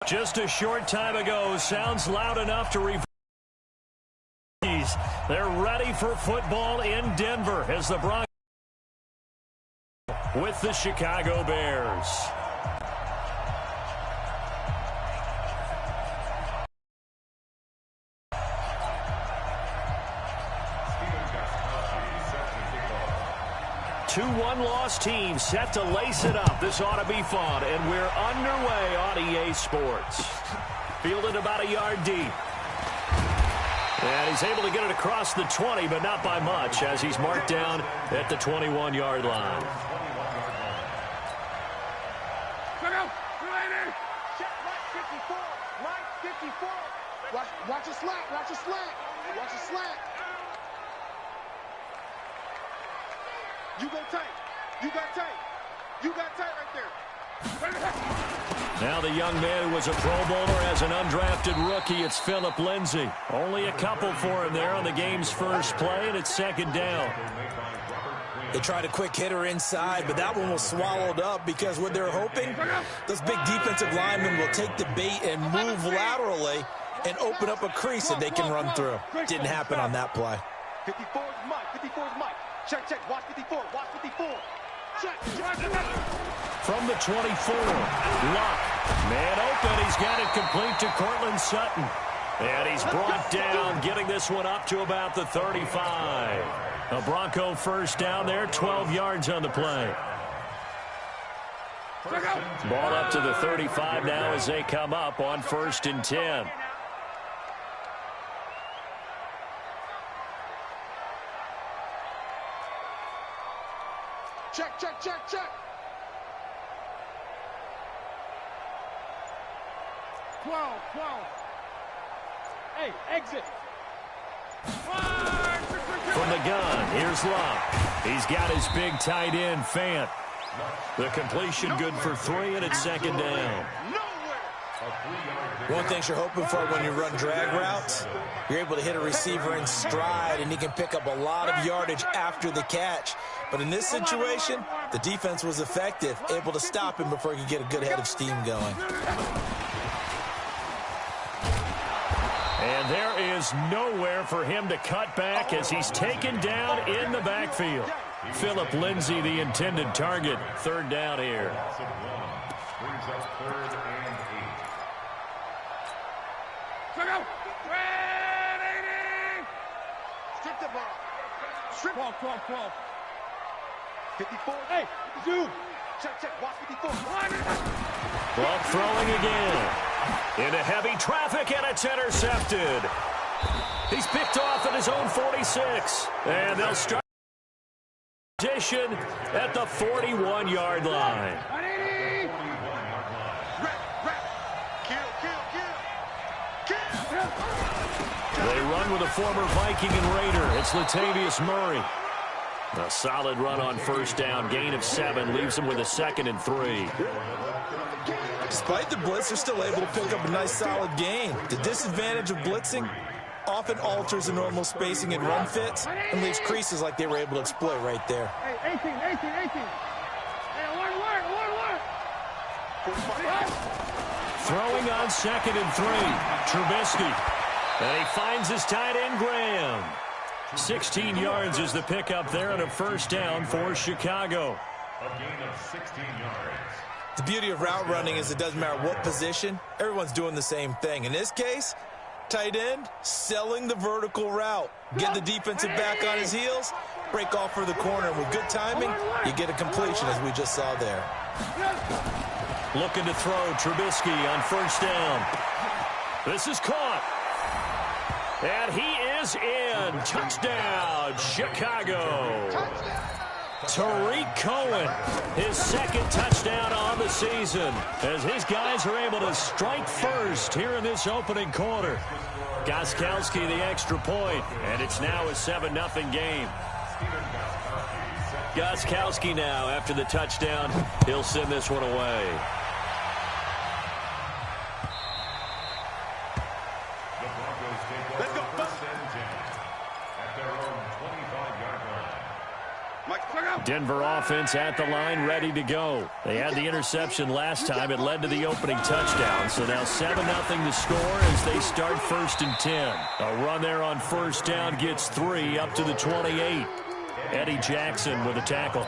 Just a short time ago, sounds loud enough to reverse. They're ready for football in Denver as the Broncos with the Chicago Bears. Two one-loss teams set to lace it up. This ought to be fun, and we're underway on EA Sports. Fielded about a yard deep. And he's able to get it across the 20, but not by much, as he's marked down at the 21-yard line. Watch a slant, watch a slant, watch a slant. You go tight. You got tight. You got tight right there. Now the young man who was a Pro Bowler as an undrafted rookie, it's Phillip Lindsay. Only a couple for him there on the game's first play, and it's second down. They tried a quick hitter inside, but that one was swallowed up because what they're hoping, those big defensive linemen will take the bait and move laterally and open up a crease that they can run through. Didn't happen on that play. 54 is Mike. 54 is Mike. Check, check. Watch 54. Watch 54. Check, check. From the 24, Luck. Man open. He's got it complete to Cortland Sutton. And he's brought down, getting this one up to about the 35. A Bronco first down there, 12 yards on the play. Ball up to the 35 now as they come up on 1st and 10. Check, check, check, check. 12. Hey, exit. From the gun, here's Luck. He's got his big tight end, Fant. The completion good for 3, and it's second down. One thing you're hoping for when you run drag routes, you're able to hit a receiver in stride, and he can pick up a lot of yardage after the catch. But in this situation, the defense was effective, able to stop him before he could get a good head of steam going. And there is nowhere for him to cut back as he's taken down in the backfield. Phillip Lindsay, the intended target. 3rd down here. Strip the ball. Strip. 12. 54. Hey, zoom. Check, check. Watch 54. Luck throwing again. Into heavy traffic, and it's intercepted. He's picked off at his own 46. And they'll start position at the 41-yard line. They run with a former Viking and Raider. It's Latavius Murray. A solid run on 1st down. Gain of 7 leaves them with a 2nd and 3. Despite the blitz, they're still able to pick up a nice solid gain. The disadvantage of blitzing often alters the normal spacing and run fits and leaves creases like they were able to exploit right there. Hey, 18. Hey, alert. Throwing on 2nd and 3. Trubisky. And he finds his tight end, Graham. 16 yards is the pickup there and a 1st down for Chicago. A gain of 16 yards. The beauty of route running is it doesn't matter what position, everyone's doing the same thing. In this case, tight end, selling the vertical route. Get the defensive back on his heels, break off for the corner. And with good timing, you get a completion as we just saw there. Looking to throw, Trubisky on 1st down. This is caught. And he is in. Touchdown, Chicago. Tariq Cohen, his 2nd touchdown on the season, as his guys are able to strike first here in this opening quarter. Gostkowski the extra point, and it's now a 7-0 game. Gostkowski now, after the touchdown, he'll send this one away. Mike, check out. Denver offense at the line, ready to go. They had the interception last time. It led to the opening touchdown. So now 7-0 to score as they start 1st and 10. A run there on 1st down gets 3 up to the 28. Eddie Jackson with a tackle.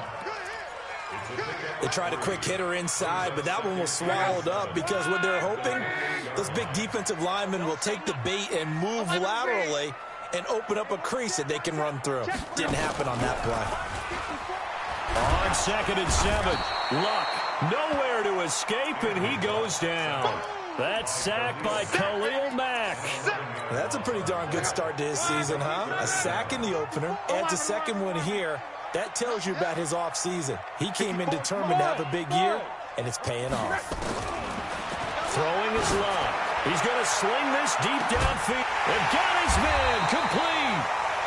They tried a quick hitter inside, but that one was swallowed up because what they're hoping, those big defensive linemen will take the bait and move laterally and open up a crease that they can run through. Didn't happen on that play. On 2nd and 7, Luck nowhere to escape, and he goes down. That's sacked by Khalil Mack. That's a pretty darn good start to his season, huh? A sack in the opener, adds a second one here. That tells you about his offseason. He came in determined to have a big year, and it's paying off. Throwing his Luck. He's going to sling this deep downfield. And got his man complete.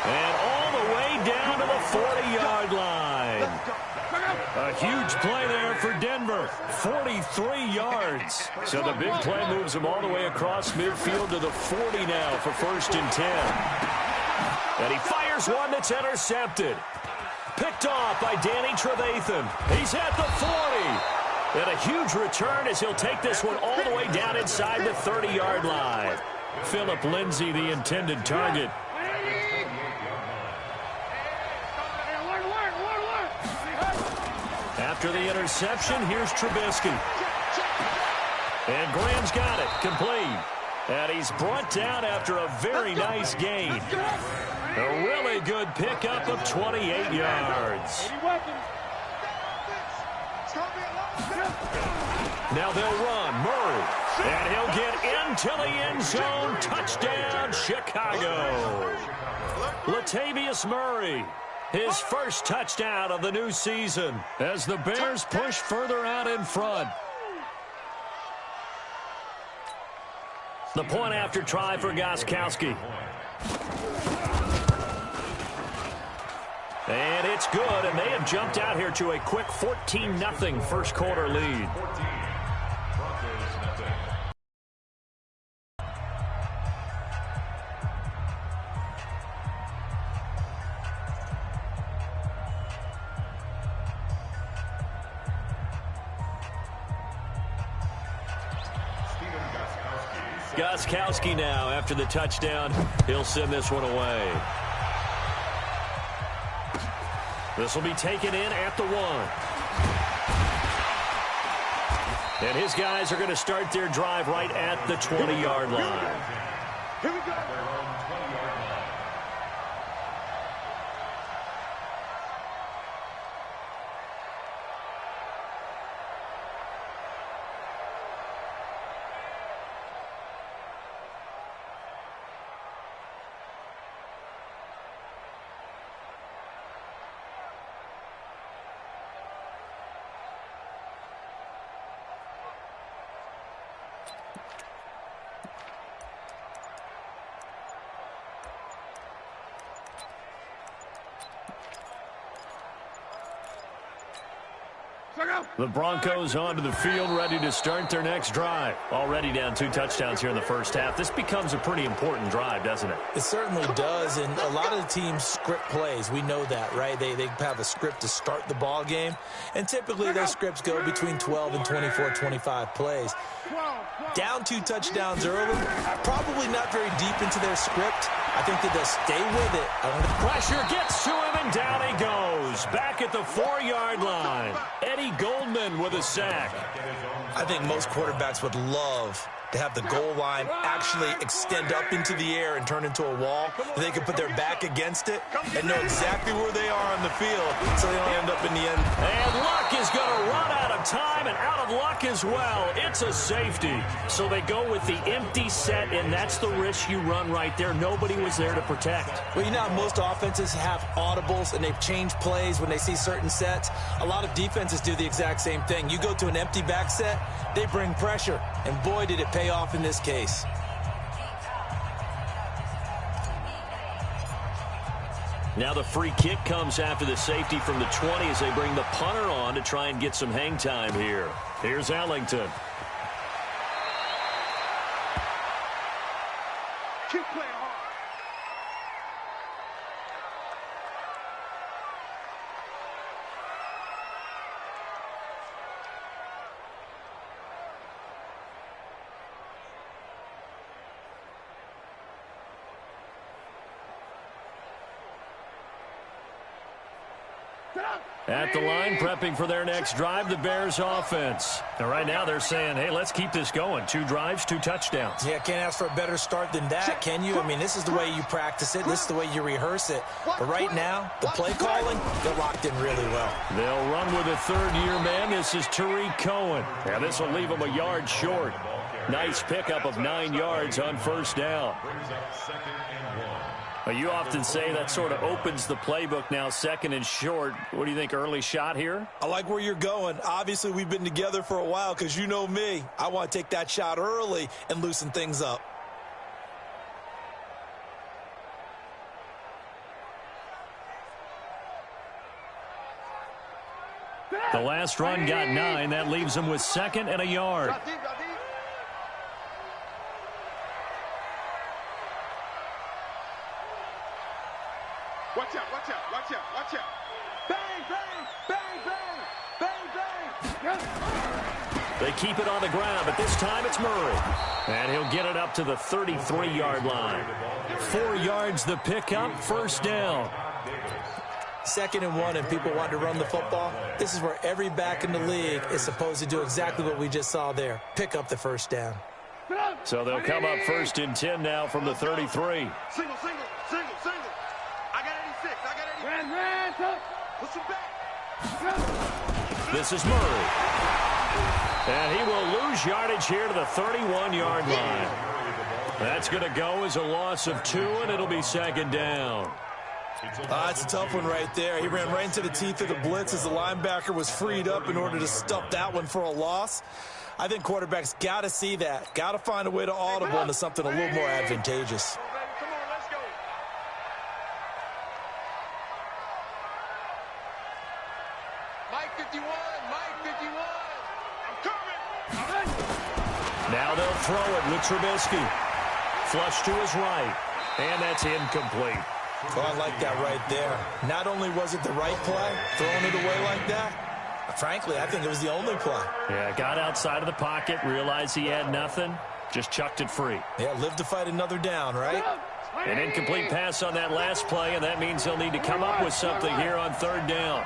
And all the way down to the 40-yard line. A huge play there for Denver. 43 yards. So the big play moves him all the way across midfield to the 40 now for 1st and 10. And he fires one that's intercepted. Picked off by Danny Trevathan. He's at the 40. And a huge return as he'll take this one all the way down inside the 30-yard line. Philip Lindsay, the intended target. After the interception, here's Trubisky. And Graham's got it, complete. And he's brought down after a very nice gain. A really good pickup of 28 yards. Now they'll run. Murray. And he'll get into the end zone. Touchdown, Chicago. Latavius Murray. His first touchdown of the new season as the Bears push further out in front. The point after try for Gostkowski. And it's good, and they have jumped out here to a quick 14-0 first quarter lead. Gostkowski now after the touchdown. He'll send this one away. This will be taken in at the 1. And his guys are going to start their drive right at the 20-yard line. Here we go. The Broncos onto the field, ready to start their next drive. Already down 2 touchdowns here in the first half. This becomes a pretty important drive, doesn't it? It certainly does, and a lot of the teams script plays. We know that, right? They have a script to start the ball game, and typically those scripts go between 12 and 24, 25 plays. Down 2 touchdowns early, probably not very deep into their script. I think that they'll stay with it. Pressure gets to him, and down he goes. Back at the 4-yard line. Eddie Goldman with a sack. I think most quarterbacks would love to have the goal line actually extend up into the air and turn into a wall. They can put their back against it and know exactly where they are on the field so they don't end up in the end. And Luck is going to run out of time and out of luck as well. It's a safety. So they go with the empty set, and that's the risk you run right there. Nobody was there to protect. Well, you know how most offenses have audibles and they've changed plays when they see certain sets? A lot of defenses do the exact same thing. You go to an empty back set, they bring pressure, and boy, did it pay off in this case. Now the free kick comes after the safety from the 20 as they bring the punter on to try and get some hang time here. Here's Ellington. Keep playing hard. At the line, prepping for their next drive, the Bears offense. And right now they're saying, hey, let's keep this going. 2 drives, 2 touchdowns. Yeah, can't ask for a better start than that, can you? I mean, this is the way you practice it. This is the way you rehearse it. But right now, the play calling, they're locked in really well. They'll run with a third-year man. This is Tariq Cohen. And this will leave him a yard short. Nice pickup of 9 yards on first down. You often say that sort of opens the playbook now, 2nd and short. What do you think, early shot here? I like where you're going. Obviously, we've been together for a while because you know me. I want to take that shot early and loosen things up. The last run got 9. That leaves him with 2nd and a yard. Watch out, watch out, watch out, watch out. Bang, bang, bang, bang, bang, bang. They keep it on the ground, but this time it's Murray. And he'll get it up to the 33-yard line. 4 yards the pickup, first down. 2nd and 1 and people want to run the football. This is where every back in the league is supposed to do exactly what we just saw there. Pick up the first down. So they'll come up 1st and 10 now from the 33. Single, single, single, single. I got 86, I got 86. Push him back. This is Murray. And he will lose yardage here to the 31-yard line. That's going to go as a loss of 2, and it'll be 2nd down. That's a tough one right there. He ran right into the teeth of the blitz as the linebacker was freed up in order to stop that one for a loss. I think quarterbacks got to see that. Got to find a way to audible into something a little more advantageous. Come on, let's go. Mike 51, Mike 51. I'm coming. Now they'll throw it with Trubisky. Flush to his right. And that's incomplete. Oh, I like that right there. Not only was it the right play, throwing it away like that, frankly, I think it was the only play. Yeah, got outside of the pocket, realized he had nothing, just chucked it free. Yeah, live to fight another down, right? An incomplete pass on that last play, and that means he'll need to come up with something here on 3rd down.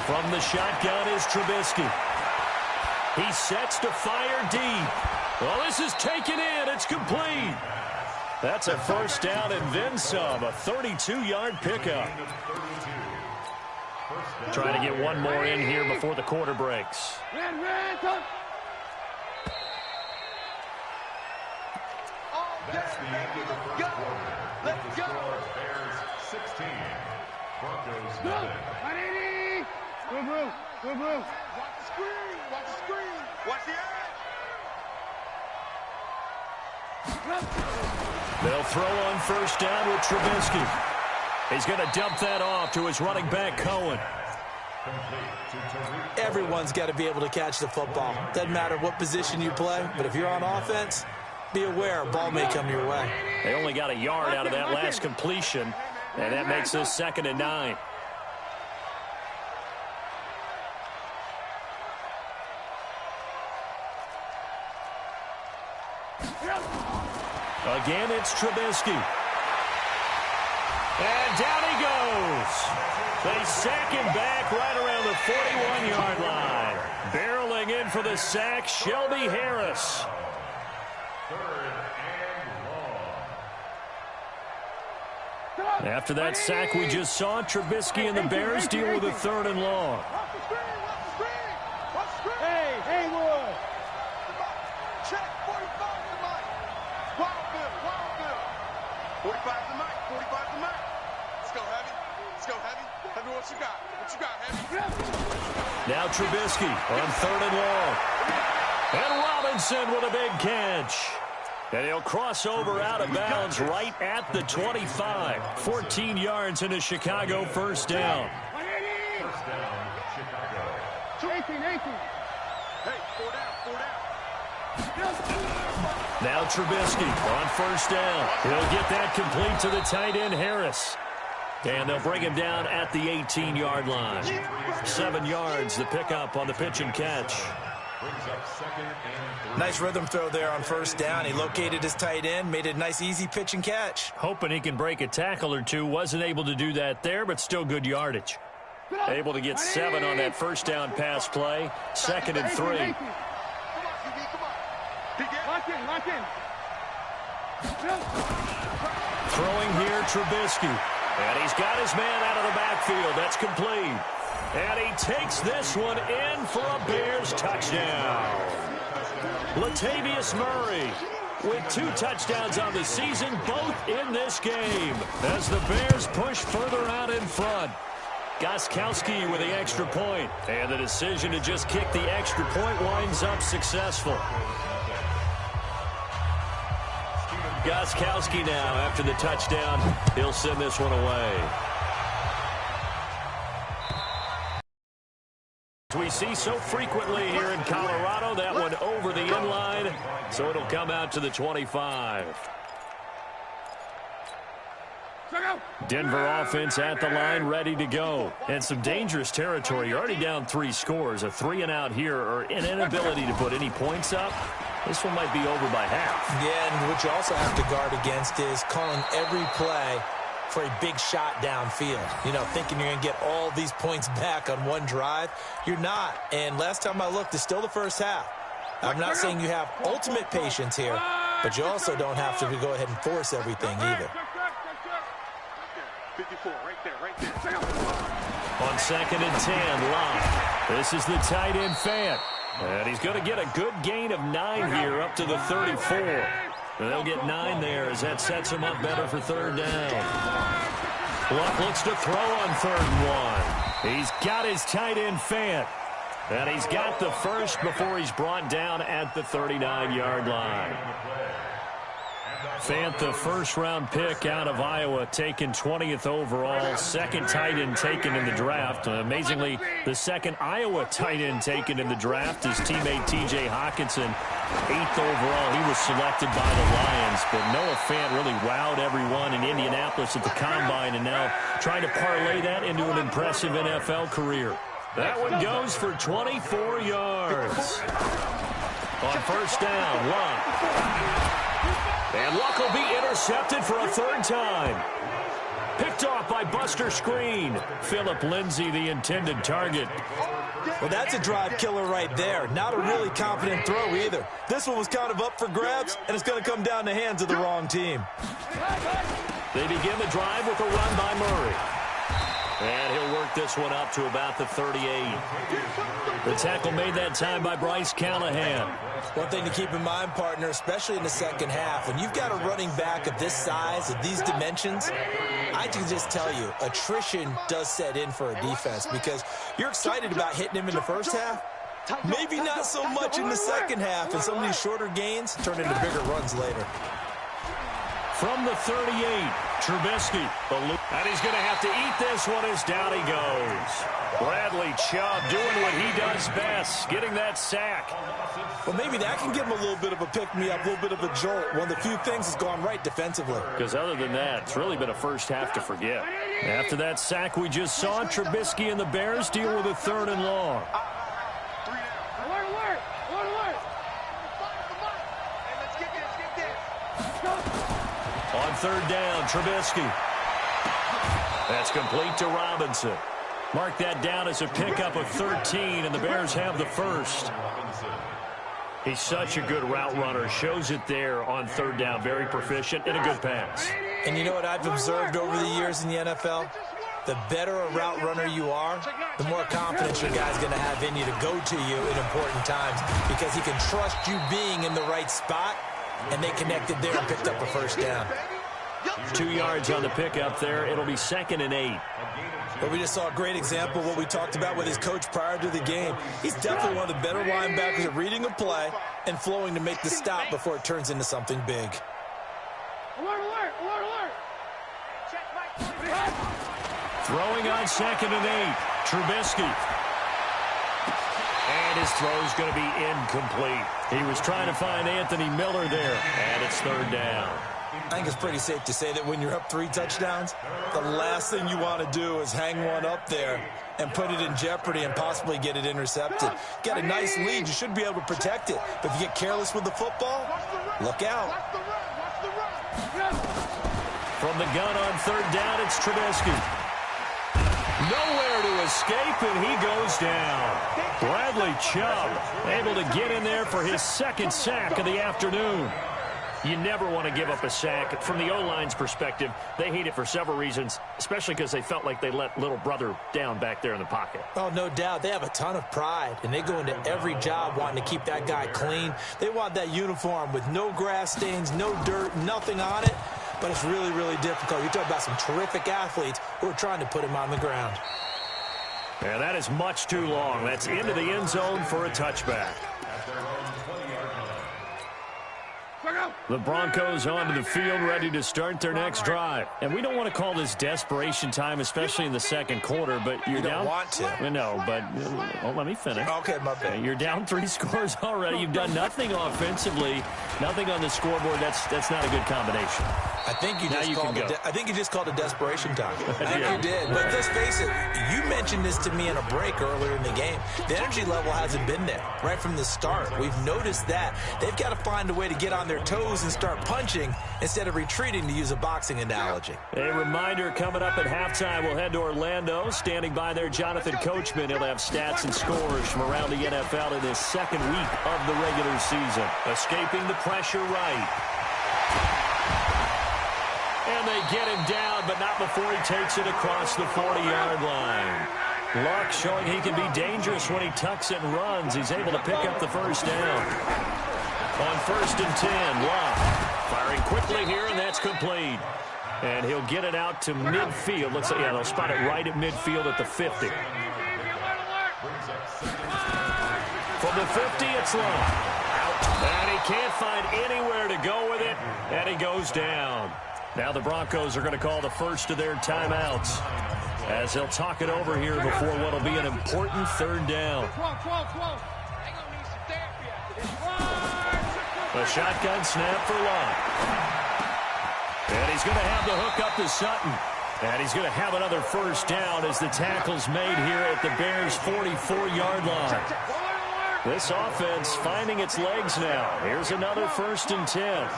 From the shotgun is Trubisky. He sets to fire deep. Well, this is taken in. It's complete. That's a first down and then some, a 32-yard pickup. Trying to get one more in here before the quarter breaks. That's the end of the first quarter. Let's go. Bears 16. Broncos nothing. Watch the screen. Watch the screen. Watch the edge. They'll throw on first down with Trubisky. He's going to dump that off to his running back, Cohen. Everyone's got to be able to catch the football. Doesn't matter what position you play, but if you're on offense, be aware, ball may come your way. They only got a yard out of that last completion, and that makes this 2nd and 9. Again, it's Trubisky. And down he goes. They sack him back right around the 41-yard line. Barreling in for the sack, Shelby Harris. After that sack we just saw, Trubisky and the Bears deal with a 3rd and long. Hey, Haywood. Check 45 to Mike. Wild Bill. 45 to Mike. 45 to Mike. Let's go, Heavy. Let's go, Heavy. Heavy, what you got? What you got, Heavy? Now Trubisky on 3rd and long. And Robinson with a big catch. And he'll cross over out of bounds right at the 25. 14 yards into Chicago, first down. First down, Chicago. 18. Hey, 4 down. Now Trubisky on first down. He'll get that complete to the tight end, Harris. And they'll bring him down at the 18-yard line. 7 yards, the pickup on the pitch and catch. Brings up 2nd and 3. Nice rhythm throw there on first down. He located his tight end, made it a nice easy pitch and catch. Hoping he can break a tackle or two. Wasn't able to do that there, but still good yardage. Able to get 7 on that first down pass play. 2nd and 3. Lock in. Throwing here, Trubisky. And he's got his man out of the backfield. That's complete. And he takes this one in for a Bears touchdown. Latavius Murray with 2 touchdowns on the season, both in this game, as the Bears push further out in front. Gostkowski with the extra point, and the decision to just kick the extra point winds up successful. Gostkowski now, after the touchdown, he'll send this one away. We see so frequently here in Colorado, that one over the inline, so it'll come out to the 25. Denver offense at the line, ready to go. And some dangerous territory. You're already down 3 scores. A 3-and-out here, or an inability to put any points up. This one might be over by half. Yeah, and what you also have to guard against is calling every play for a big shot downfield. You know, thinking you're going to get all these points back on one drive. You're not. And last time I looked, it's still the first half. I'm not saying you have ultimate patience here, but you also don't have to go ahead and force everything either. 54, right there. On 2nd and 10, Locke. This is the tight end Fant. And he's going to get a good gain of 9 here up to the 34. And they'll get 9 there as that sets him up better for 3rd down. Luck looks to throw on 3rd and 1. He's got his tight end Fant. And he's got the first before he's brought down at the 39-yard line. Fant, the first-round pick out of Iowa, taken 20th overall, 2nd tight end taken in the draft. Amazingly, the 2nd Iowa tight end taken in the draft is teammate T.J. Hawkinson, 8th overall. He was selected by the Lions, but Noah Fant really wowed everyone in Indianapolis at the Combine, and now trying to parlay that into an impressive NFL career. That one goes for 24 yards. On first down, Luck. And Luck will be intercepted for a 3rd time. Picked off by Buster Skrine. Philip Lindsay, the intended target. Well, that's a drive killer right there. Not a really confident throw either. This one was kind of up for grabs, and it's going to come down the hands of the wrong team. They begin the drive with a run by Murray. And he'll work this one up to about the 38. The tackle made that time by Bryce Callahan. One thing to keep in mind, partner, especially in the second half, when you've got a running back of this size, of these dimensions, I can just tell you, attrition does set in for a defense because you're excited about hitting him in the first half. Maybe not so much in the second half, and some of these shorter gains turn into bigger runs later. From the 38, Trubisky. And he's going to have to eat this one as down he goes. Bradley Chubb doing what he does best, getting that sack. Well, maybe that can give him a little bit of a pick-me-up, a little bit of a jolt. One of the few things has gone right defensively. Because other than that, it's really been a first half to forget. After that sack we just saw, Trubisky and the Bears deal with a 3rd and long. On 3rd down, Trubisky. That's complete to Robinson. Mark that down as a pickup of 13, and the Bears have the first. He's such a good route runner. Shows it there on 3rd down. Very proficient and a good pass. And you know what I've observed over the years in the NFL? The better a route runner you are, the more confidence your guy's going to have in you to go to you in important times because he can trust you being in the right spot, and they connected there and picked up a first down. 2 yards on the pickup there. It'll be 2nd and 8. But we just saw a great example of what we talked about with his coach prior to the game. He's definitely one of the better linebackers at reading a play and flowing to make the stop before it turns into something big. Throwing on 2nd and 8. Trubisky. And his throw's going to be incomplete. He was trying to find Anthony Miller there, and it's 3rd down. I think it's pretty safe to say that when you're up 3 touchdowns, the last thing you want to do is hang one up there and put it in jeopardy and possibly get it intercepted. Get a nice lead, you should be able to protect it. But if you get careless with the football, look out. From the gun on 3rd down, it's Trubisky. Nowhere to escape, and he goes down. Bradley Chubb able to get in there for his 2nd sack of the afternoon. You never want to give up a sack. From the O-line's perspective, they hate it for several reasons, especially because they felt like they let little brother down back there in the pocket. Oh, no doubt. They have a ton of pride, and they go into every job wanting to keep that guy clean. They want that uniform with no grass stains, no dirt, nothing on it. But it's really, really difficult. You're talking about some terrific athletes who are trying to put him on the ground. And that is much too long. That's into the end zone for a touchback. The Broncos onto the field, ready to start their next drive. And we don't want to call this desperation time, especially in the 2nd quarter, but you're down. You don't want to. No, but let me finish. Okay, my bad. You're down 3 scores already. You've done nothing offensively, nothing on the scoreboard. That's not a good combination. I think you just called it desperation time. I think you did. But let's face it, you mentioned this to me in a break earlier in the game. The energy level hasn't been there right from the start. We've noticed that. They've got to find a way to get on their toes and start punching instead of retreating, to use a boxing analogy. A reminder coming up at halftime. We'll head to Orlando. Standing by there, Jonathan Coachman. He'll have stats and scores from around the NFL in his 2nd week of the regular season. Escaping the pressure right. And they get him down, but not before he takes it across the 40-yard line. Luck showing he can be dangerous when he tucks it and runs. He's able to pick up the 1st down. On 1st and 10, Luck firing quickly here, and that's complete. And he'll get it out to midfield. Looks like, they'll spot it right at midfield at the 50. From the 50, it's Luck. And he can't find anywhere to go with it, and he goes down. Now the Broncos are going to call the first of their timeouts as they'll talk it over here before what will be an important 3rd down. A shotgun snap for Luck. And he's going to have the hook up to Sutton. And he's going to have another 1st down as the tackle's made here at the Bears' 44-yard line. This offense finding its legs now. Here's another 1st and 10.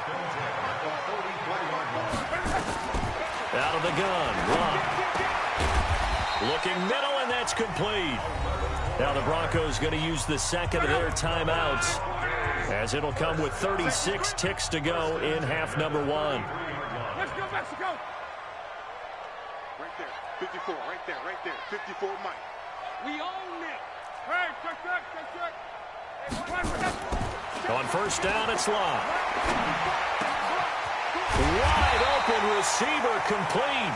Out of the gun, Luck. Looking middle, and that's complete. Now the Broncos going to use the 2nd of their timeouts, as it'll come with 36 ticks to go in half number 1. Let's go, Mexico! Right there, 54, right there, 54, Mike. We own it. Hey, check. On 1st down, it's Luck. Wide open receiver, complete.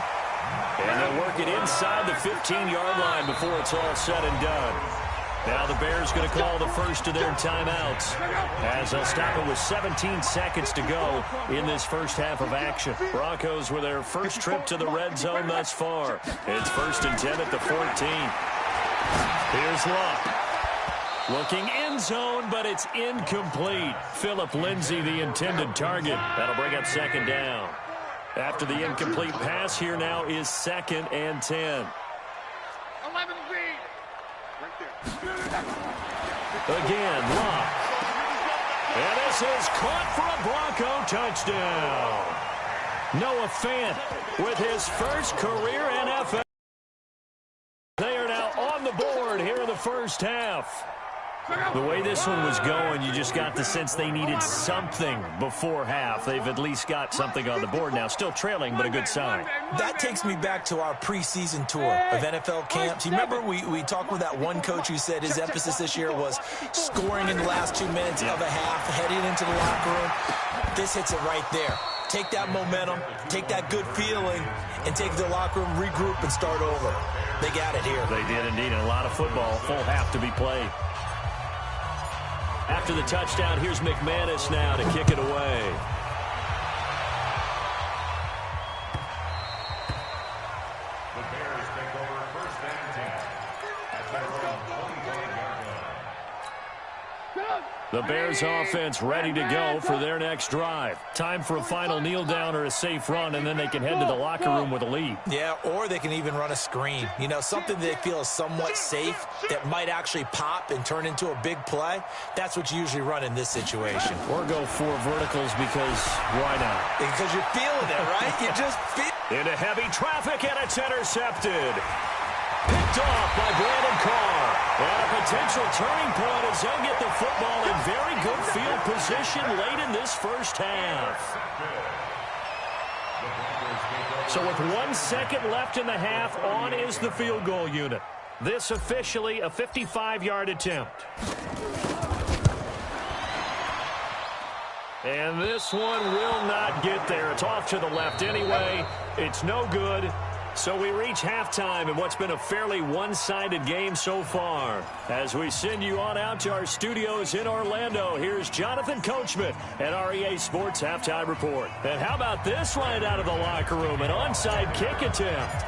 And they'll work it inside the 15-yard line before it's all said and done. Now the Bears going to call the first of their timeouts, as they'll stop it with 17 seconds to go in this first half of action. Broncos with their first trip to the red zone thus far. It's 1st and 10 at the 14. Here's Luck. Looking end zone, but it's incomplete. Phillip Lindsay, the intended target. That'll bring up 2nd down. After the incomplete pass, here now is 2nd and 10. 11 feet. Right there. Again, Luck. And this is caught for a Bronco touchdown. Noah Fant with his first career NFL. They are now on the board here in the first half. The way this one was going, you just got the sense they needed something before half. They've at least got something on the board now. Still trailing, but a good sign. That takes me back to our preseason tour of NFL camps. You remember we talked with that one coach who said his emphasis this year was scoring in the last 2 minutes of a half, heading into the locker room. This hits it right there. Take that momentum, take that good feeling, and take the locker room, regroup, and start over. They got it here. They did indeed. And a lot of football, full half to be played. After the touchdown, here's McManus now to kick it away. The Bears take over 1st and 10 at their own 21-yard line. The Bears offense ready to go for their next drive. Time for a final kneel down or a safe run, and then they can head to the locker room with a lead. Yeah, or they can even run a screen. You know, something they feel is somewhat safe that might actually pop and turn into a big play. That's what you usually run in this situation. Or go for verticals because why not? Because you're feeling it, right? You just feel Into heavy traffic, and it's intercepted. Picked off by Brandon Carr. And a potential turning point as they'll get the football in very good field position late in this first half. So with 1 second left in the half, on is the field goal unit. This officially a 55-yard attempt. And this one will not get there. It's off to the left anyway. It's no good. So we reach halftime in what's been a fairly one-sided game so far. As we send you on out to our studios in Orlando, here's Jonathan Coachman at REA Sports Halftime Report. And how about this right out of the locker room? An onside kick attempt.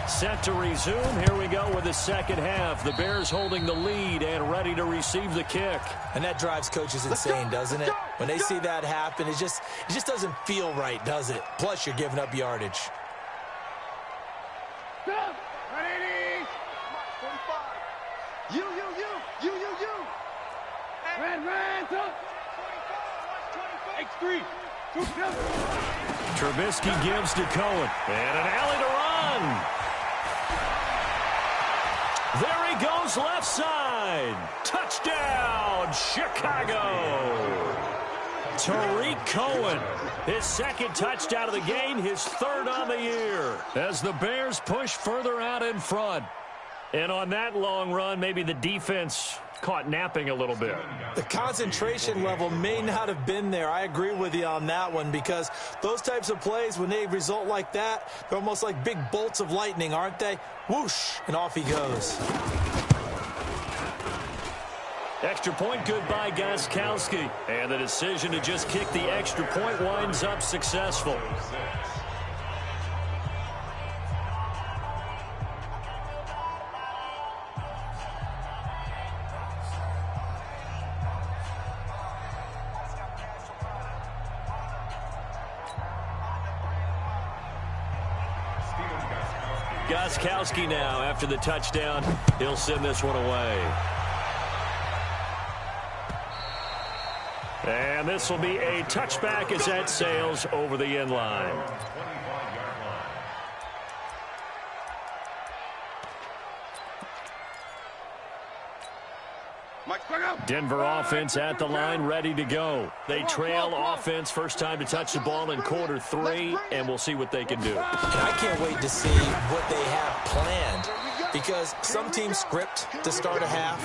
Set to resume. Here we go with the second half. The Bears holding the lead and ready to receive the kick. And that drives coaches insane, doesn't it? When they see that happen, it just doesn't feel right, does it? Plus, you're giving up yardage. Ready? 45. You. Ran. X3. Trubisky gives to Cohen. And an alley to run. There he goes left side. Touchdown, Chicago. Tariq Cohen, his second touchdown of the game, his third on the year. As the Bears push further out in front. And on that long run, maybe the defense caught napping a little bit. The concentration level may not have been there. I agree with you on that one because those types of plays, when they result like that, they're almost like big bolts of lightning, aren't they? Whoosh, and off he goes. Extra point good by Gostkowski. And the decision to just kick the extra point winds up successful. Gostkowski now after the touchdown. He'll send this one away. And this will be a touchback as that sails over the end line. Denver offense at the line, ready to go. They trail offense, first time to touch the ball in quarter 3, and we'll see what they can do. And I can't wait to see what they have planned because some teams script to start a half.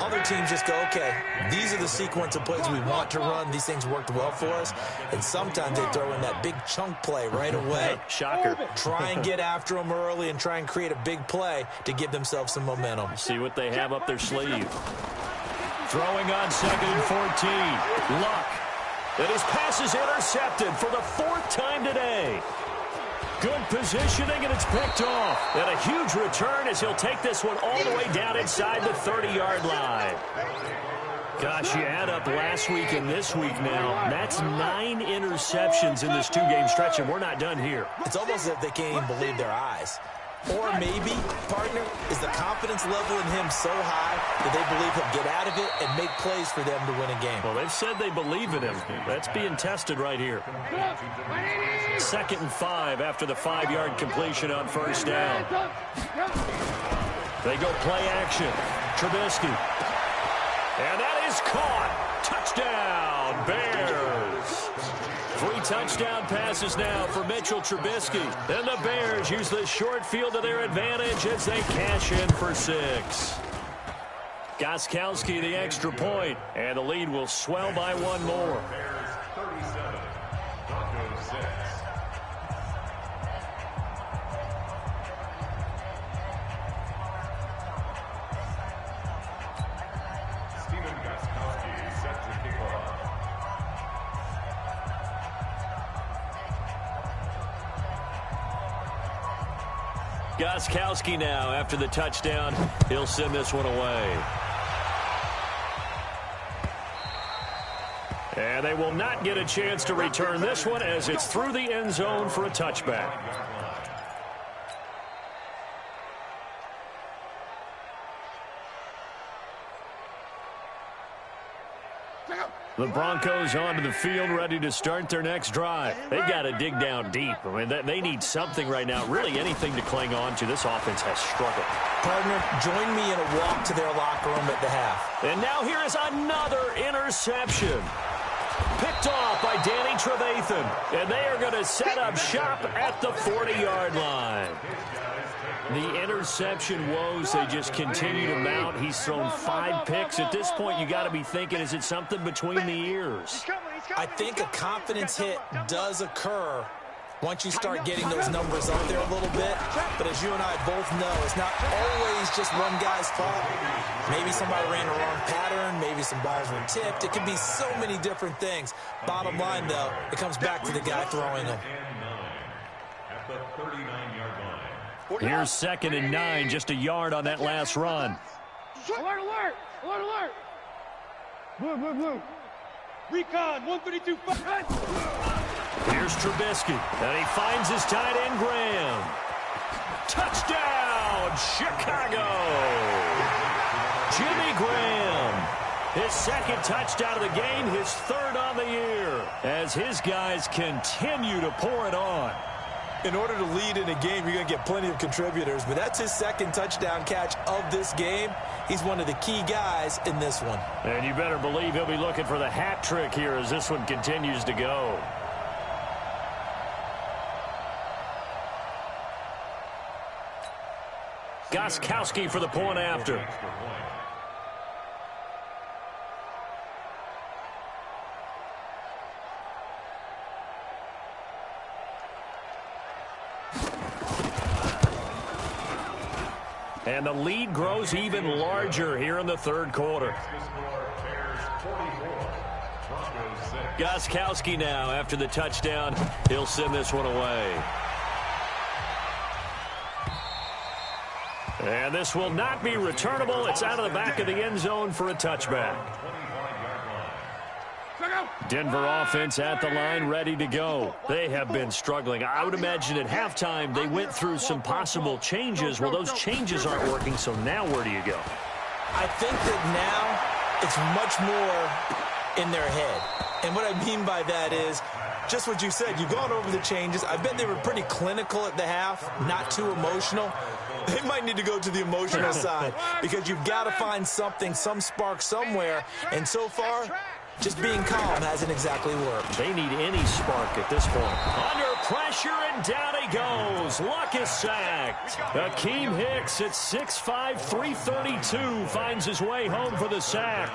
Other teams just go, okay, these are the sequence of plays we want to run. These things worked well for us. And sometimes they throw in that big chunk play right away. Shocker. Try and get after them early and try and create a big play to give themselves some momentum. See what they have up their sleeve. Throwing on 2nd and 14. Luck. And his pass is intercepted for the 4th time today. Good positioning, and it's picked off. And a huge return as he'll take this one all the way down inside the 30-yard line. Gosh, you add up last week and this week now. That's 9 interceptions in this 2-game stretch, and we're not done here. It's almost as if they can't even believe their eyes. Or maybe, partner, is the confidence level in him so high that they believe he'll get out of it and make plays for them to win a game. Well, they've said they believe in him. That's being tested right here. 2nd and 5 after the 5-yard completion on first down. They go play action. Trubisky. And that is caught. Touchdown, Bears. 3 touchdown passes now for Mitchell Trubisky. And the Bears use the short field to their advantage as they cash in for 6. Gostkowski the extra point, and the lead will swell by 1 more. Bears 37, Broncos 6. Stephen Gostkowski set to kick off. Gostkowski now after the touchdown. He'll send this one away. And they will not get a chance to return this one as it's through the end zone for a touchback. The Broncos onto the field, ready to start their next drive. They've got to dig down deep. I mean, they need something right now, really anything to cling on to. This offense has struggled. Partner, join me in a walk to their locker room at the half. And now here is another interception. Picked off by Danny Trevathan. And they are going to set up shop at the 40-yard line. The interception woes, they just continue to mount. He's thrown 5 picks. At this point, you got to be thinking, is it something between the ears? I think a confidence hit does occur once you start getting those numbers up there a little bit. But as you and I both know, it's not always just one guy's fault. Maybe somebody ran a wrong pattern. Maybe some balls were tipped. It can be so many different things. Bottom line, though, it comes back to the guy throwing them. At the 39-yard line. Here's 2nd and 9, just a yard on that last run. Alert, alert! Alert, alert! Blue, blue, blue. Recon, 132. Here's Trubisky, and he finds his tight end, Graham. Touchdown, Chicago! Jimmy Graham, his 2nd touchdown of the game, his 3rd on the year, as his guys continue to pour it on. In order to lead in a game, you're going to get plenty of contributors, but that's his 2nd touchdown catch of this game. He's one of the key guys in this one. And you better believe he'll be looking for the hat trick here as this one continues to go. Gostkowski for the point after. And the lead grows even larger here in the 3rd quarter. Gostkowski now after the touchdown. He'll send this one away. And this will not be returnable. It's out of the back of the end zone for a touchback. Denver offense at the line, ready to go. They have been struggling. I would imagine at halftime they went through some possible changes. Well, those changes aren't working, so now where do you go? I think that now it's much more in their head. And what I mean by that is just what you said. You've gone over the changes. I bet they were pretty clinical at the half, not too emotional. They might need to go to the emotional side because you've got to find something, some spark somewhere. And so far, just being calm hasn't exactly worked. They need any spark at this point. Under pressure, and down he goes. Luck is sacked. Akeem Hicks at 6'5", 332 finds his way home for the sack.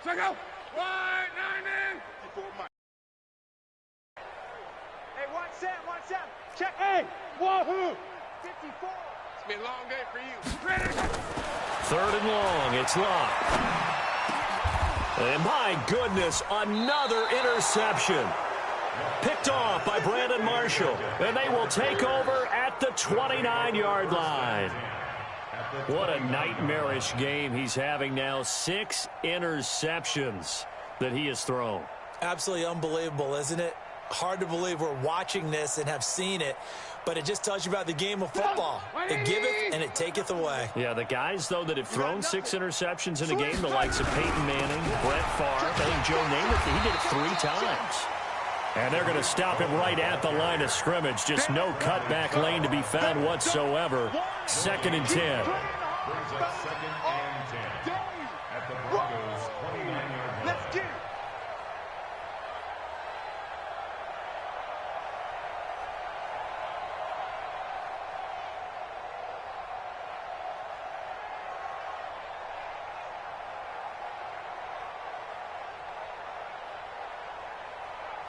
Check out. 190. Hey, 1-7. Check. Hey, wahoo. 54. It's been a long day for you. Ready? 3rd and long. It's locked. And my goodness, another interception. Picked off by Brandon Marshall. And they will take over at the 29-yard line. What a nightmarish game he's having now. 6 interceptions that he has thrown. Absolutely unbelievable, isn't it? Hard to believe we're watching this and have seen it, but it just tells you about the game of football. It giveth and it taketh away. Yeah, the guys, though, that have thrown 6 interceptions in a game, the likes of Peyton Manning, Brett Favre, I think Joe Namath, he did it 3 times. And they're going to stop him right at the line of scrimmage. Just no cutback lane to be found whatsoever. 2nd and 10. Brings up 2nd and 10 at the Broncos' 29-yard line. Let's get it.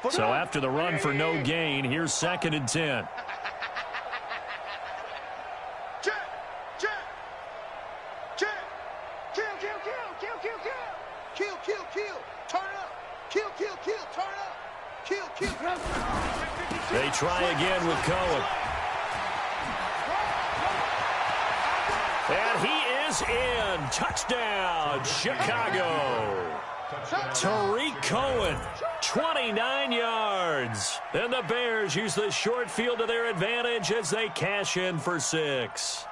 So after the run for no gain, here's 2nd and 10. Check. Kill. Turn up. Kill. Turn up. Kill. They try again with Cohen. And he is is in. Touchdown, Chicago. Tariq Cohen, 29 yards. And the Bears use the short field to their advantage as they cash in for 6.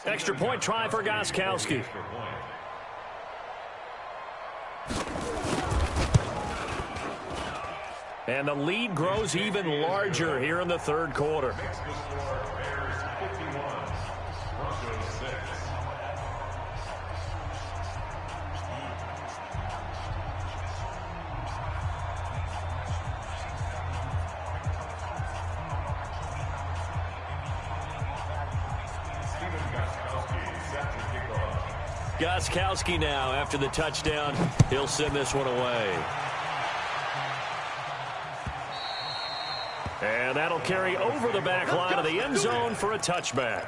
Extra point try for Gostkowski. And the lead grows even larger here in the third quarter. Gostkowski now after the touchdown. He'll send this one away. And that'll carry over the back line of the end zone for a touchback.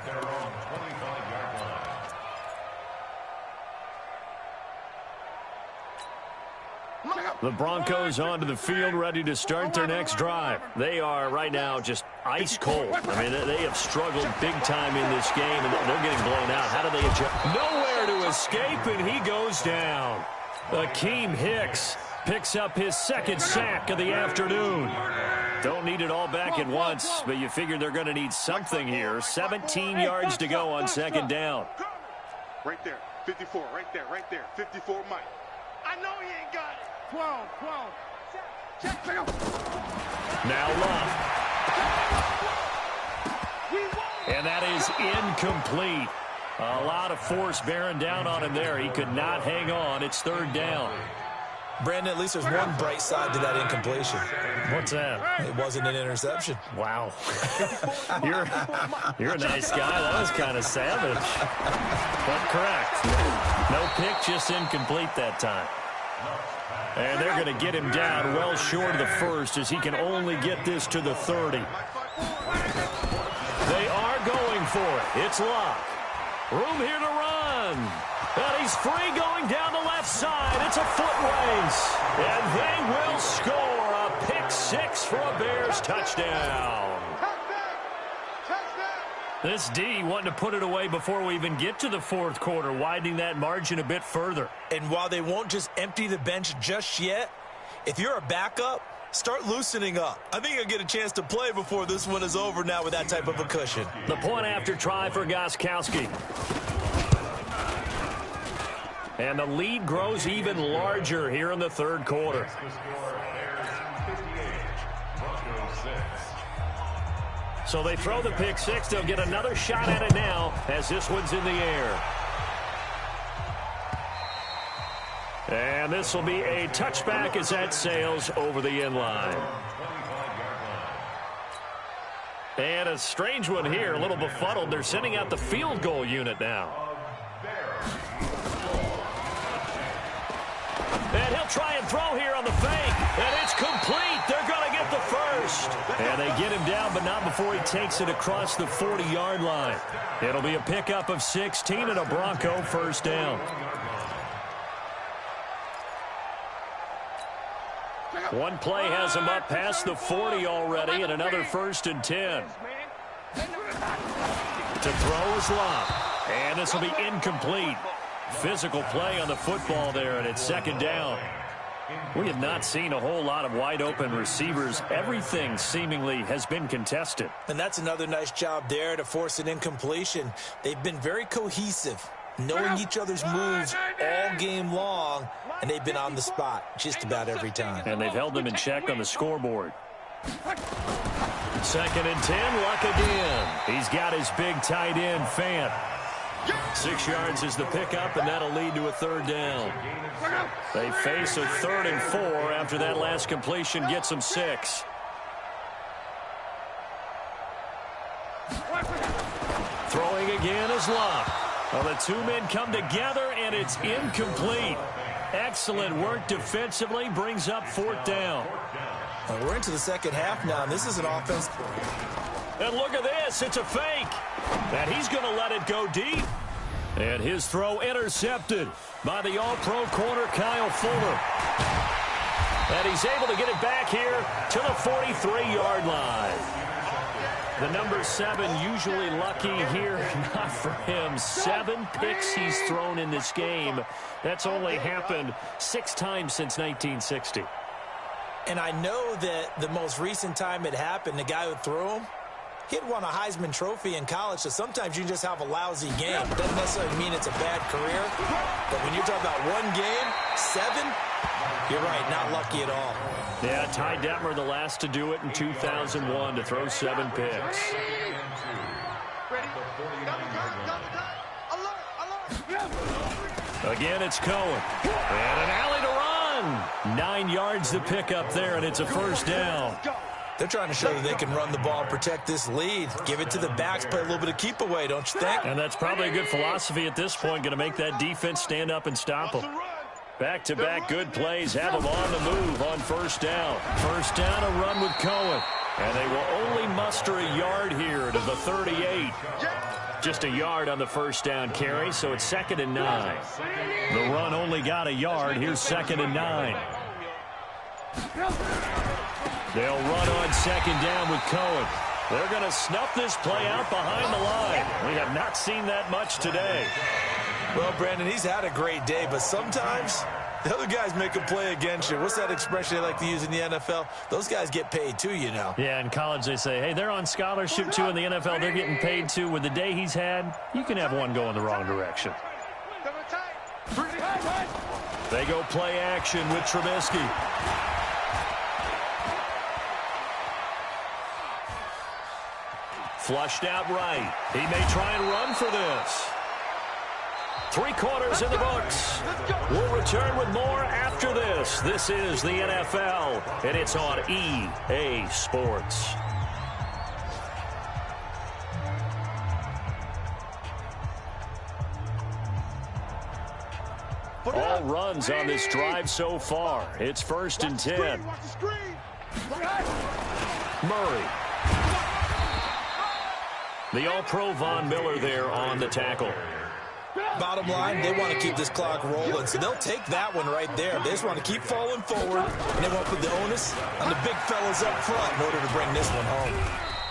The Broncos onto the field ready to start their next drive. They are right now just ice cold. I mean, they have struggled big time in this game, and they're getting blown out. How do they adjust? Nowhere to escape, and he goes down. Akeem Hicks picks up his second sack of the afternoon. Don't need it all back at once, but you figure they're going to need something here. 17 yards to go on second down. Right there, 54, right there, 54, Mike. I know he ain't got it. 12. Check. Now Love. And that is incomplete. A lot of force bearing down on him there. He could not hang on. It's third down. Brandon, at least there's one bright side to that incompletion. What's that? It wasn't an interception. Wow. You're a nice guy. That was kind of savage. But correct. No pick, just incomplete that time. And they're going to get him down well short of the first as he can only get this to the 30. They are going for it. It's Locke. Room here to run. And he's free going down the left side. It's a foot race. And they will score a pick 6 for a Bears touchdown. This D wanting to put it away before we even get to the fourth quarter, widening that margin a bit further. And while they won't just empty the bench just yet, if you're a backup, start loosening up. I think you'll get a chance to play before this one is over now with that type of a cushion. The point after try for Gostkowski. And the lead grows even larger here in the third quarter. So they throw the pick 6. They'll get another shot at it now as this one's in the air. And this will be a touchback as that sails over the end line. And a strange one here, a little befuddled. They're sending out the field goal unit now. And he'll try and throw here on the fake. And it's complete. They're going to get the first. And they get him down, but not before he takes it across the 40-yard line. It'll be a pickup of 16 and a Bronco first down. One play has him up past the 40 already, and another 1st and 10. To throw is Love. And this will be incomplete. Physical play on the football there, and it's second down. We have not seen a whole lot of wide-open receivers. Everything seemingly has been contested. And that's another nice job there to force an incompletion. They've been very cohesive, knowing each other's moves all game long, and they've been on the spot just about every time. And they've held them in check on the scoreboard. 2nd and 10, Luck again. He's got his big tight end, Fant. 6 yards is the pickup, and that'll lead to a third down. They face a 3rd and 4 after that last completion gets them 6. Throwing again is Love. Well, the two men come together, and it's incomplete. Excellent work defensively, brings up 4th down. Well, we're into the second half now, and this is an offense. And look at this, it's a fake. And he's going to let it go deep. And his throw intercepted by the All-Pro corner, Kyle Fuller. And he's able to get it back here to the 43-yard line. The number 7 usually lucky here. Not for him. 7 picks he's thrown in this game. That's only happened 6 times since 1960. And I know that the most recent time it happened, the guy who threw him, he had won a Heisman Trophy in college, so sometimes you just have a lousy game. It doesn't necessarily mean it's a bad career. But when you're talking about one game, 7, you're right, not lucky at all. Yeah, Ty Detmer, the last to do it in 2001, to throw 7 picks. Again, it's Cohen. And an alley to run. 9 yards to pick up there, and it's a first down. They're trying to show that they can run the ball and protect this lead. Give it to the backs, play a little bit of keep away, don't you think? And that's probably a good philosophy at this point, going to make that defense stand up and stop them. Back-to-back good plays have them on the move on first down. First down, a run with Cohen. And they will only muster a yard here to the 38. Just a yard on the first down carry, so it's 2nd and 9. The run only got a yard. Here's 2nd and 9. They'll run on 2nd down with Cohen. They're going to snuff this play out behind the line. We have not seen that much today. Well, Brandon, he's had a great day, but sometimes the other guys make a play against you. What's that expression they like to use in the NFL? Those guys get paid too, you know. Yeah, in college they say, hey, they're on scholarship too. In the NFL, they're getting paid too. With the day he's had, you can have one go in the wrong direction. They go play action with Trubisky. Flushed out right. He may try and run for this. 3 quarters in the books. We'll return with more after this. This is the NFL, and it's on EA Sports. All runs on this drive so far. It's 1st and 10. Murray. The All-Pro Von Miller there on the tackle. Bottom line, they want to keep this clock rolling, so they'll take that one right there. They just want to keep falling forward, and they want to put the onus on the big fellas up front in order to bring this one home.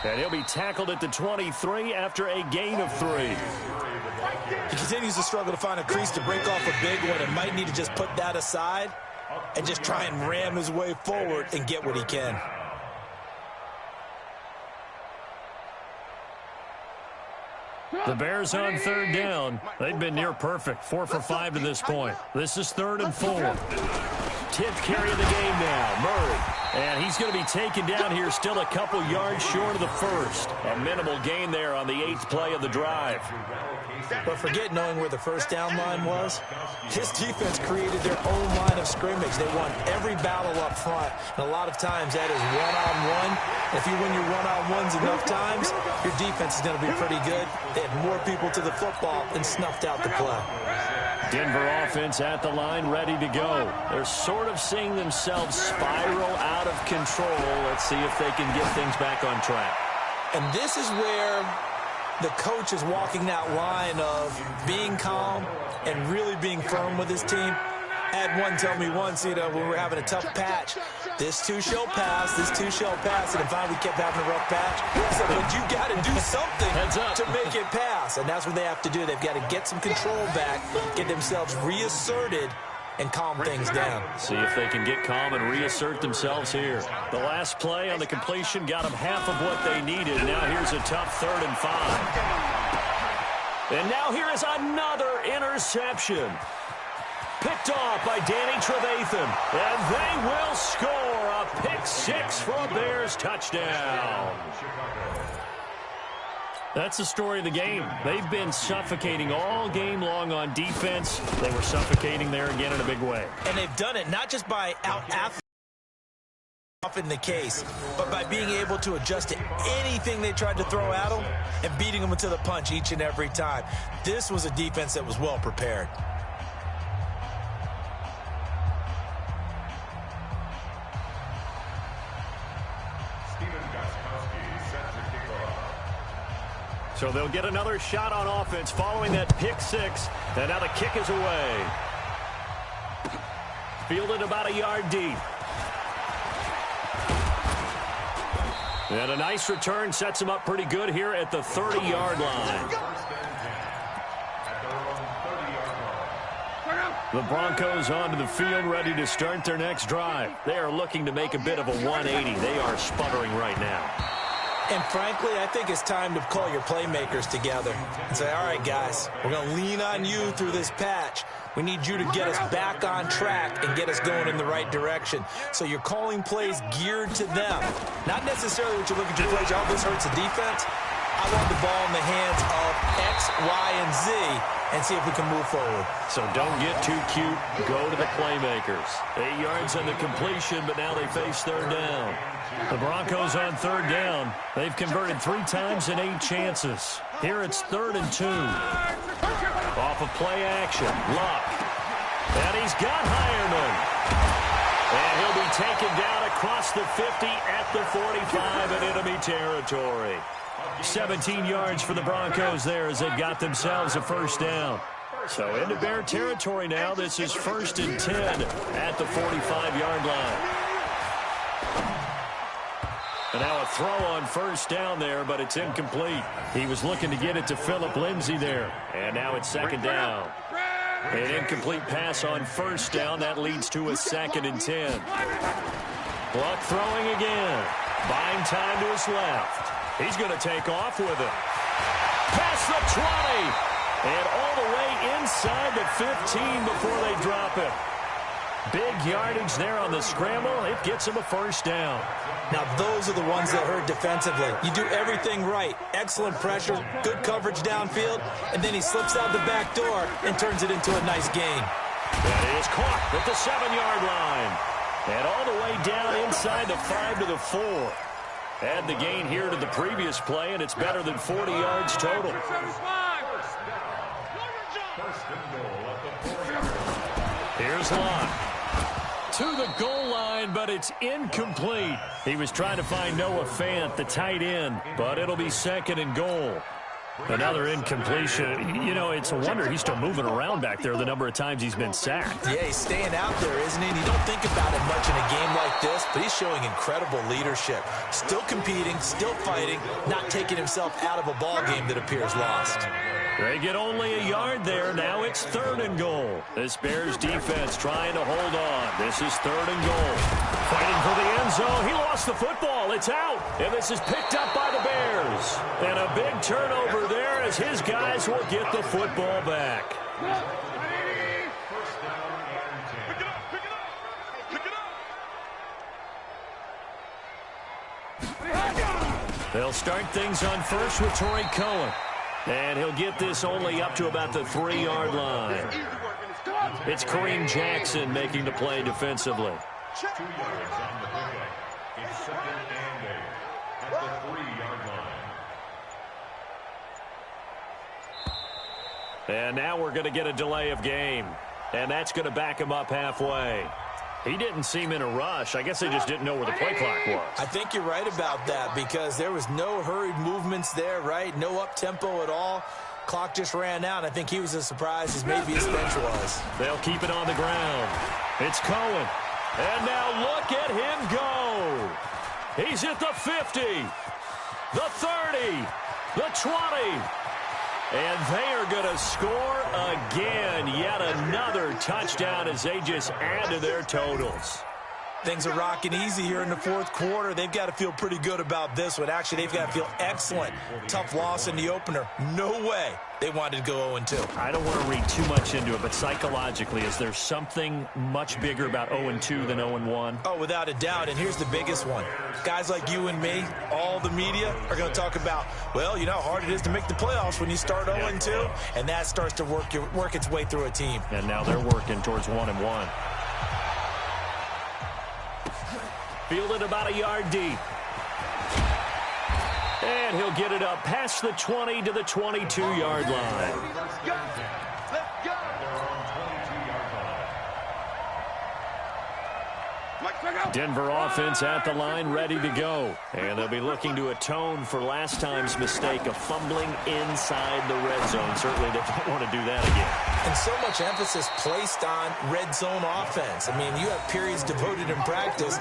And he'll be tackled at the 23 after a gain of 3. He continues to struggle to find a crease to break off a big one and might need to just put that aside and just try and ram his way forward and get what he can. The Bears on 3rd down. They've been near perfect. 4 for 5 to this point. This is 3rd and 4. 10th carry of the game now. Murray. And he's going to be taken down here, still a couple yards short of the first. A minimal gain there on the 8th play of the drive. But forget knowing where the first down line was. His defense created their own line of scrimmage. They won every battle up front. And a lot of times that is one-on-one. If you win your one-on-ones enough times, your defense is going to be pretty good. They had more people to the football and snuffed out the play. Denver offense at the line, ready to go. They're sort of seeing themselves spiral out of control. Let's see if they can get things back on track. And this is where the coach is walking that line of being calm and really being firm with his team. I had one tell me once, when we were having a tough patch, this too shall pass, this too shall pass, and if we kept having a rough patch, he said, but you got to do something to make it pass, and that's what they have to do. They've got to get some control back, get themselves reasserted, and calm things down. See if they can get calm and reassert themselves here. The last play on the completion got them half of what they needed. Now here's a tough 3rd and 5. And now here is another interception. Picked off by Danny Trevathan. And they will score a pick-6 for a Bears touchdown. That's the story of the game. They've been suffocating all game long on defense. They were suffocating there again in a big way. And they've done it not just by out-athleting in the case, but by being able to adjust to anything they tried to throw at them and beating them to the punch each and every time. This was a defense that was well prepared. So they'll get another shot on offense following that pick six. And now the kick is away. Fielded about a yard deep. And a nice return sets him up pretty good here at the 30-yard line. The Broncos onto the field, ready to start their next drive. They are looking to make a bit of a 180. They are sputtering right now. And frankly, I think it's time to call your playmakers together and say, all right, guys, we're going to lean on you through this patch. We need you to get us back on track and get us going in the right direction. So you're calling plays geared to them. Not necessarily what you look at your plays, oh, this hurts the defense. I want the ball in the hands of X, Y, and Z and see if we can move forward. So don't get too cute. Go to the playmakers. 8 yards on the completion, but now they face third down. The Broncos on third down. They've converted 3 times in 8 chances. Here it's 3rd and 2. Off of play action. Luck. And he's got Hireman. And he'll be taken down across the 50 at the 45 in enemy territory. 17 yards for the Broncos there as they've got themselves a first down. So into Bear territory now. This is 1st and 10 at the 45-yard line. And now a throw on first down there, but it's incomplete. He was looking to get it to Phillip Lindsay there. And now it's 2nd down. An incomplete pass on first down. That leads to a 2nd and 10. Luck throwing again. Buying time to his left. He's going to take off with it. Past the 20. And all the way inside the 15 before they drop it. Big yardage there on the scramble. It gets him a first down. Now, those are the ones that hurt defensively. You do everything right. Excellent pressure, good coverage downfield, and then he slips out the back door and turns it into a nice gain. That is caught at the 7-yard line. And all the way down inside the 5 to the 4. Add the gain here to the previous play, and it's better than 40 yards total. Here's Locke. To the goal line, but it's incomplete. He was trying to find Noah Fant, the tight end, but it'll be 2nd and goal. Another incompletion. You know, it's a wonder he's still moving around back there the number of times he's been sacked. Yeah, he's staying out there, isn't he? And you don't think about it much in a game like this, but he's showing incredible leadership. Still competing, still fighting, not taking himself out of a ball game that appears lost. They get only a yard there. Now it's 3rd and goal. This Bears defense trying to hold on. This is 3rd and goal. Fighting for the end zone. He lost the football. It's out. And this is picked up by the Bears. And a big turnover there as his guys will get the football back. They'll start things on first with Torrey Cohen. And he'll get this only up to about the 3-yard line. It's Kareem Jackson making the play defensively. 2 yards on the pickup. It's 2nd and 8 at the 3-yard line. And now we're going to get a delay of game. And that's going to back him up halfway. He didn't seem in a rush. I guess they just didn't know where the play clock was. I think you're right about that because there was no hurried movements there, right? No up-tempo at all. Clock just ran out. I think he was as surprised as maybe his bench was. They'll keep it on the ground. It's Cohen. And now look at him go. He's at the 50, the 30, the 20. And they are going to score again. Yet another touchdown as they just add to their totals. Things are rocking easy here in the 4th quarter. They've got to feel pretty good about this one. Actually, they've got to feel excellent. Tough loss in the opener. No way they wanted to go 0-2. I don't want to read too much into it, but psychologically, is there something much bigger about 0-2 than 0-1? Oh, without a doubt. And here's the biggest one. Guys like you and me, all the media, are going to talk about, well, you know how hard it is to make the playoffs when you start 0-2. And that starts to work its way through a team. And now they're working towards 1-1. Fielded about a yard deep. And he'll get it up past the 20 to the 22-yard line. Let's go. Let's go. Denver offense at the line, ready to go. And they'll be looking to atone for last time's mistake of fumbling inside the red zone. Certainly they don't want to do that again. And so much emphasis placed on red zone offense. I mean, you have periods devoted in practice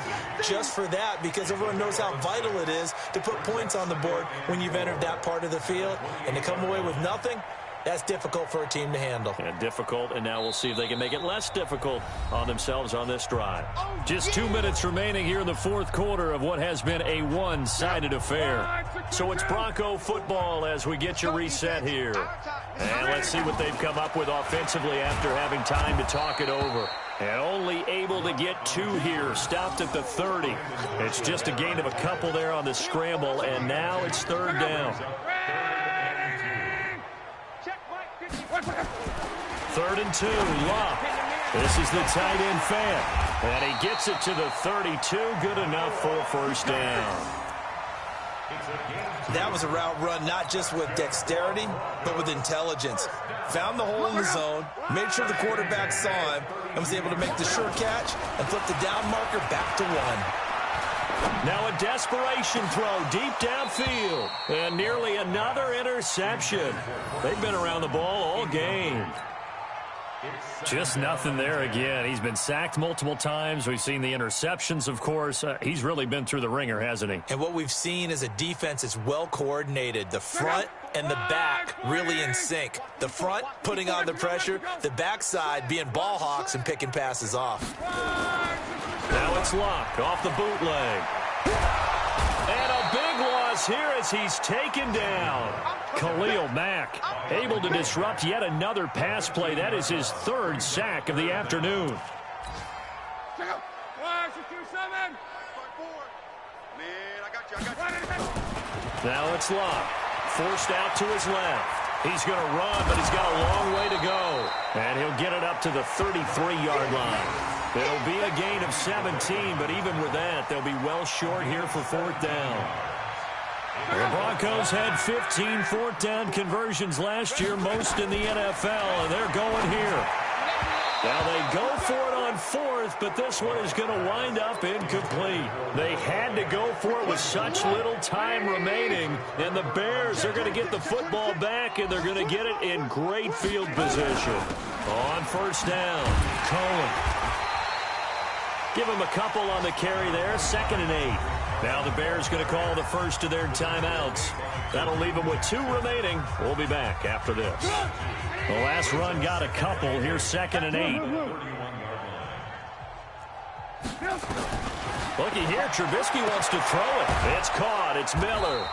just for that because everyone knows how vital it is to put points on the board when you've entered that part of the field. And to come away with nothing, that's difficult for a team to handle. And difficult, and now we'll see if they can make it less difficult on themselves on this drive. Just 2 minutes remaining here in the fourth quarter of what has been a one-sided affair. So it's Bronco football as we get your reset here. And let's see what they've come up with offensively after having time to talk it over. And only able to get 2 here, stopped at the 30. It's just a gain of a couple there on the scramble, and now it's third down. 3rd and 2, Luck. This is the tight end fan. And he gets it to the 32. Good enough for a first down. That was a route run not just with dexterity, but with intelligence. Found the hole in the zone, made sure the quarterback saw him, and was able to make the sure catch and flip the down marker back to 1. Now a desperation throw deep downfield. And nearly another interception. They've been around the ball all game. Just nothing there again. He's been sacked multiple times. We've seen the interceptions, of course. He's really been through the ringer, hasn't he? And what we've seen is a defense that's well coordinated. The front and the back really in sync. The front putting on the pressure. The backside being ball hawks and picking passes off. Now it's Luck off the bootleg. And a big loss here as he's taken down. Khalil Mack able to disrupt yet another pass play. That is his 3rd sack of the afternoon. Now it's Luck. Forced out to his left. He's going to run, but he's got a long way to go. And he'll get it up to the 33-yard line. It'll be a gain of 17, but even with that, they'll be well short here for 4th down. The Broncos had 15 4th down conversions last year, most in the NFL, and they're going here. Now they go for it on 4th, but this one is going to wind up incomplete. They had to go for it with such little time remaining, and the Bears are going to get the football back, and they're going to get it in great field position. On 1st down, Cohen. Give him a couple on the carry there, 2nd and 8. Now the Bears going to call the first of their timeouts. That'll leave them with 2 remaining. We'll be back after this. The last run got a couple. Here's 2nd and 8. Looky here, Trubisky wants to throw it. It's caught. It's Miller.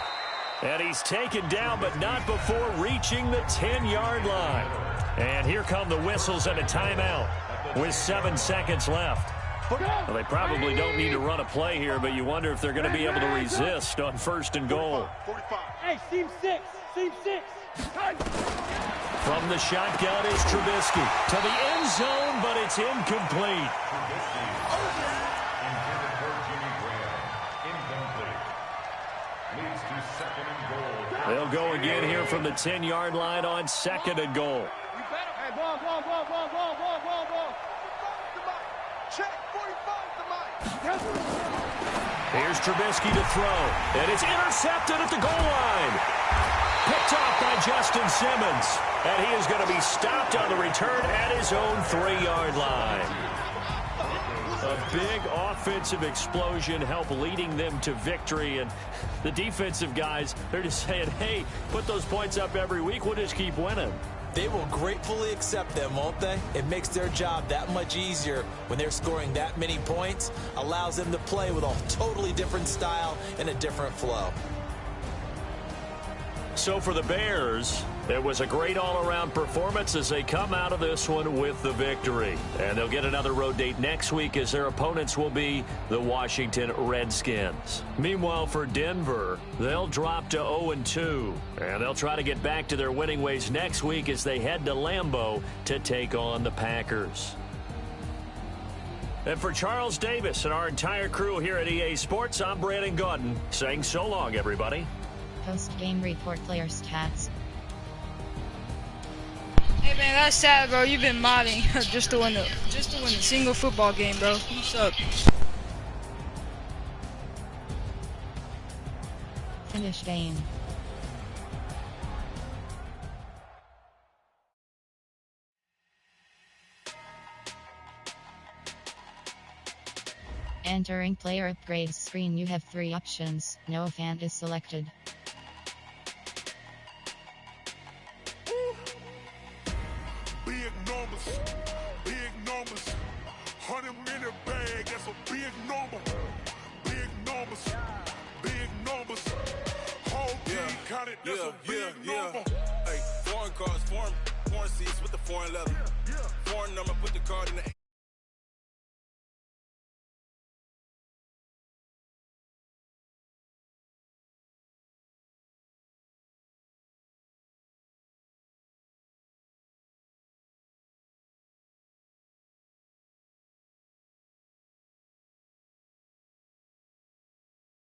And he's taken down, but not before reaching the 10-yard line. And here come the whistles and a timeout with 7 seconds left. Well, they probably don't need to run a play here, but you wonder if they're going to be able to resist on 1st and goal. Hey, seam 6. From the shotgun is Trubisky to the end zone, but it's incomplete. They'll go again here from the 10-yard line on 2nd and goal. Hey, ball. Check, 45 to Mike. Here's Trubisky to throw, and it's intercepted at the goal line. Picked off by Justin Simmons, and he is going to be stopped on the return at his own 3-yard line. A big offensive explosion helped leading them to victory, and the defensive guys, they're just saying, hey, put those points up every week, we'll just keep winning. They will gratefully accept them, won't they? It makes their job that much easier when they're scoring that many points, allows them to play with a totally different style and a different flow. So for the Bears, it was a great all-around performance as they come out of this one with the victory. And they'll get another road date next week as their opponents will be the Washington Redskins. Meanwhile, for Denver, they'll drop to 0-2. And they'll try to get back to their winning ways next week as they head to Lambeau to take on the Packers. And for Charles Davis and our entire crew here at EA Sports, I'm Brandon Gaudin saying so long, everybody. Post-game report, players' stats. Hey man, that's sad, bro. You've been modding just to win the single football game, bro. You suck. Finish game. Entering player upgrades screen, you have 3 options. No fan is selected. Big numbers, 100 minute bag, that's a big number. Big numbers, whole team counted, that's a big number. Hey, foreign cars, foreign seats with the foreign leather. Foreign number, put the card in the